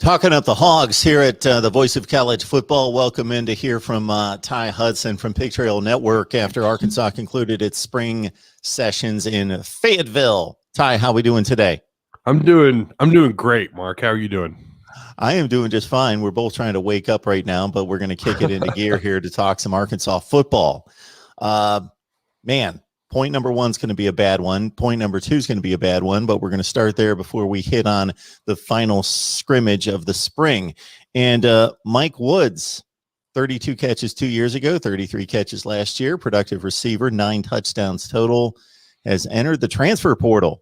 Talking up the Hogs here at the Voice of College Football. Welcome in to hear from Ty Hudson from Pig Trail Network after Arkansas concluded its spring sessions in Fayetteville. Ty, how we doing today? I'm doing great, Mark. How are you doing? I am doing just fine. We're both trying to wake up right now, but we're going to kick it into gear here to talk some Arkansas football. Man, point number one is going to be a bad one. Point number two is going to be a bad one, but we're going to start there before we hit on the final scrimmage of the spring. And Mike Woods, 32 catches 2 years ago, 33 catches last year, productive receiver, 9 touchdowns total, has entered the transfer portal.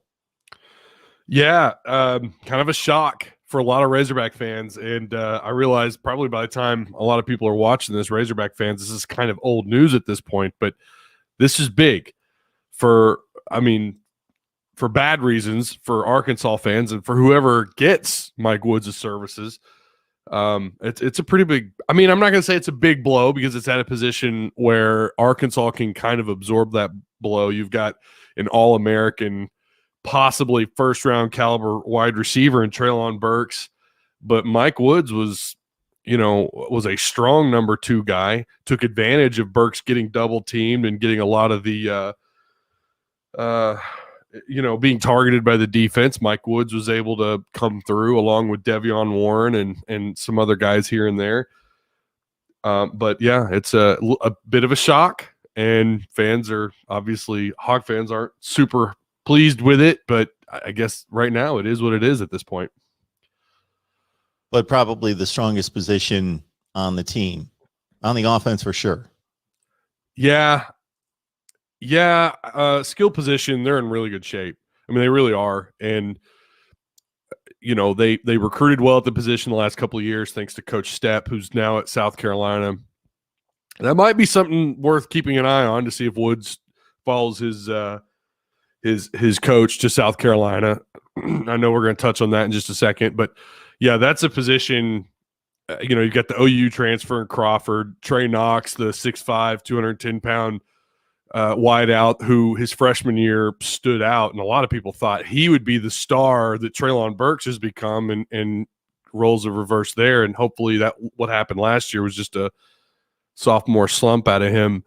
Yeah, kind of a shock for a lot of Razorback fans. And I realize probably by the time a lot of people are watching this, Razorback fans, this is kind of old news at this point, but this is big for bad reasons for Arkansas fans and for whoever gets Mike Woods' services. It's a pretty big, I'm not going to say it's a big blow because it's at a position where Arkansas can kind of absorb that blow. You've got an All-American, possibly first-round caliber wide receiver in Treylon Burks, but Mike Woods was a strong number 2 guy, took advantage of Burks getting double teamed and getting a lot of the being targeted by the defense. Mike Woods was able to come through along with Devion Warren and some other guys here and there. But yeah, it's a bit of a shock, and Hog fans aren't super pleased with it, but I guess right now it is what it is at this point. But probably the strongest position on the team, on the offense for sure. Yeah. Skill position, they're in really good shape. They really are. And, they recruited well at the position the last couple of years, thanks to Coach Stepp, who's now at South Carolina. That might be something worth keeping an eye on to see if Woods follows his coach to South Carolina. I know we're going to touch on that in just a second, but yeah, that's a position. You've got the OU transfer in Crawford, Trey Knox, the 6'5", 210-pound wideout, who his freshman year stood out, and a lot of people thought he would be the star that Treylon Burks has become, and roles have reversed there. And hopefully that what happened last year was just a sophomore slump out of him,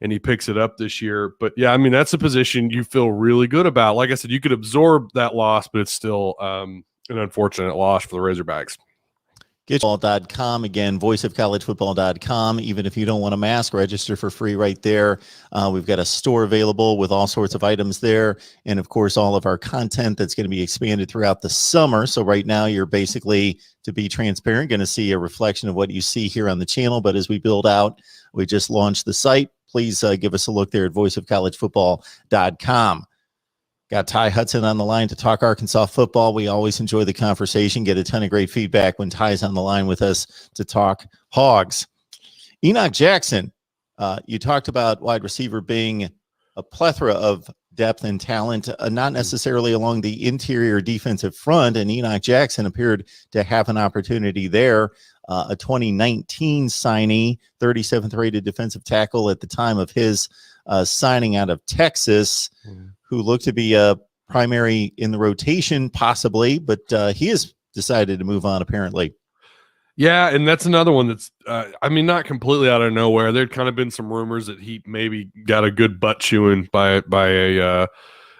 and he picks it up this year. But yeah, that's a position you feel really good about. Like I said, you could absorb that loss, but it's still an unfortunate loss for the Razorbacks. GetFootball.com, again, voiceofcollegefootball.com. Even if you don't want a mask, register for free right there. We've got a store available with all sorts of items there. And, of course, all of our content that's going to be expanded throughout the summer. So right now you're basically, to be transparent, going to see a reflection of what you see here on the channel. But as we build out, we just launched the site. Please give us a look there at voiceofcollegefootball.com. Got Ty Hudson on the line to talk Arkansas football. We always enjoy the conversation, get a ton of great feedback when Ty's on the line with us to talk Hogs. Enoch Jackson, you talked about wide receiver being a plethora of depth and talent, not necessarily along the interior defensive front, and Enoch Jackson appeared to have an opportunity there. A 2019 signee, 37th rated defensive tackle at the time of his signing out of Texas, who looked to be a primary in the rotation possibly, but he has decided to move on apparently. Yeah, and that's another one that's, not completely out of nowhere. There'd kind of been some rumors that he maybe got a good butt chewing by a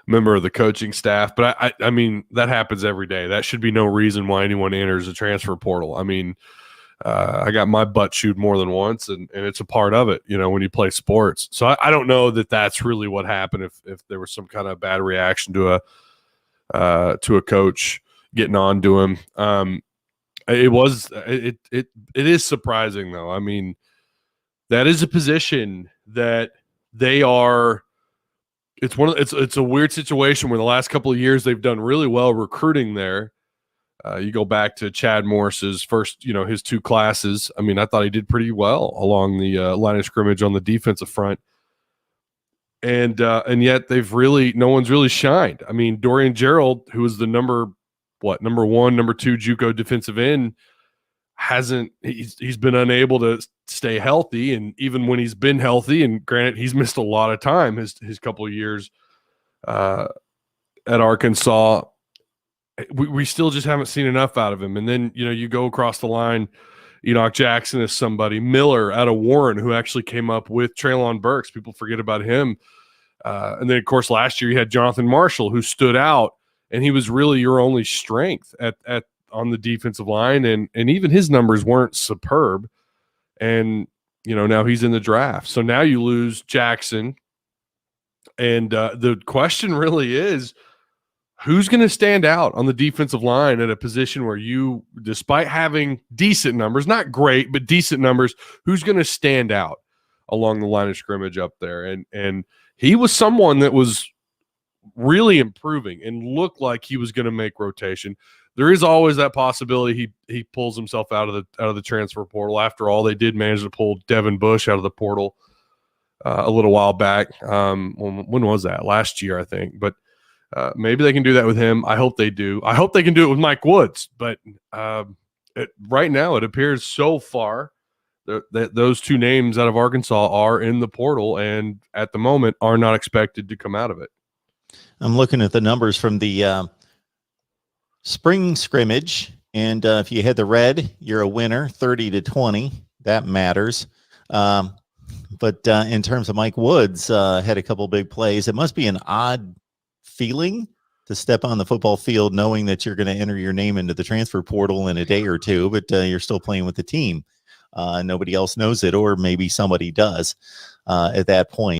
member of the coaching staff, but I mean, that happens every day. That should be no reason why anyone enters a transfer portal. I got my butt chewed more than once, and it's a part of it, when you play sports. So I don't know that that's really what happened. If there was some kind of bad reaction to a coach getting on to him, it is surprising though. That is a position that they are. It's a weird situation where the last couple of years they've done really well recruiting there. You go back to Chad Morris's first, his 2 classes. I thought he did pretty well along the line of scrimmage on the defensive front. And yet no one's really shined. Dorian Gerald, who was the number 1, number 2 JUCO defensive end, he's been unable to stay healthy. And even when he's been healthy, and granted, he's missed a lot of time his couple of years at Arkansas, we still just haven't seen enough out of him. And then, you go across the line, Enoch Jackson is somebody. Miller out of Warren, who actually came up with Treylon Burks. People forget about him. And then, of course, last year you had Jonathan Marshall, who stood out, and he was really your only strength on the defensive line. And even his numbers weren't superb. And, now he's in the draft. So now you lose Jackson. And the question really is, who's going to stand out on the defensive line at a position where you, despite having decent numbers, not great, but decent numbers, who's going to stand out along the line of scrimmage up there? And he was someone that was really improving and looked like he was going to make rotation. There is always that possibility he pulls himself out of the transfer portal. After all, they did manage to pull Devin Bush out of the portal a little while back. When was that? Last year, I think. But maybe they can do that with him. I hope they do. I hope they can do it with Mike Woods. But right now, it appears so far that those two names out of Arkansas are in the portal and at the moment are not expected to come out of it. I'm looking at the numbers from the spring scrimmage, and if you had the red, you're a winner, 30-20. That matters. But in terms of Mike Woods, had a couple big plays. It must be an odd feeling to step on the football field knowing that you're going to enter your name into the transfer portal in a day or two, but you're still playing with the team. Nobody else knows it, or maybe somebody does at that point.